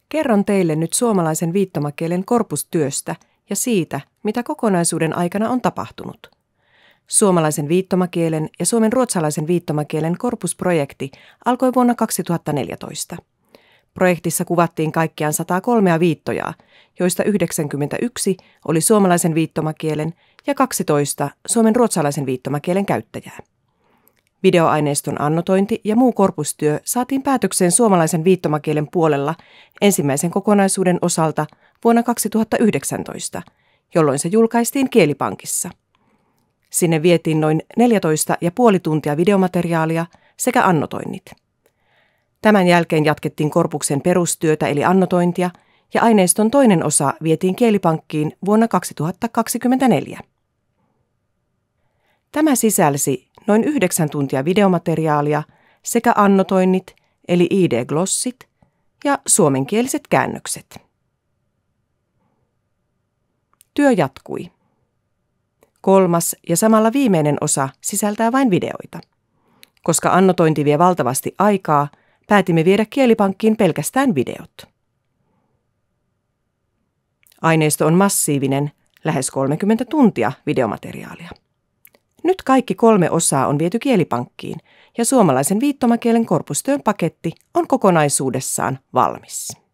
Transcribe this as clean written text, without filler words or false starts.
Kerron teille nyt suomalaisen viittomakielen korpustyöstä ja siitä, mitä kokonaisuuden aikana on tapahtunut. Suomalaisen viittomakielen ja suomen ruotsalaisen viittomakielen korpusprojekti alkoi vuonna 2014. Projektissa kuvattiin kaikkiaan 103 viittojaa, joista 91 oli suomalaisen viittomakielen ja 12 suomen ruotsalaisen viittomakielen käyttäjää. Videoaineiston annotointi ja muu korpustyö saatiin päätökseen suomalaisen viittomakielen puolella ensimmäisen kokonaisuuden osalta vuonna 2019, jolloin se julkaistiin Kielipankissa. Sinne vietiin noin 14,5 tuntia videomateriaalia sekä annotoinnit. Tämän jälkeen jatkettiin korpuksen perustyötä eli annotointia ja aineiston toinen osa vietiin Kielipankkiin vuonna 2024. Tämä sisälsi noin 9 tuntia videomateriaalia sekä annotoinnit eli ID-glossit ja suomenkieliset käännökset. Työ jatkui. Kolmas ja samalla viimeinen osa sisältää vain videoita. Koska annotointi vie valtavasti aikaa, päätimme viedä Kielipankkiin pelkästään videot. Aineisto on massiivinen, lähes 30 tuntia videomateriaalia. Nyt kaikki 3 osaa on viety Kielipankkiin ja suomalaisen viittomakielen korpustyön paketti on kokonaisuudessaan valmis.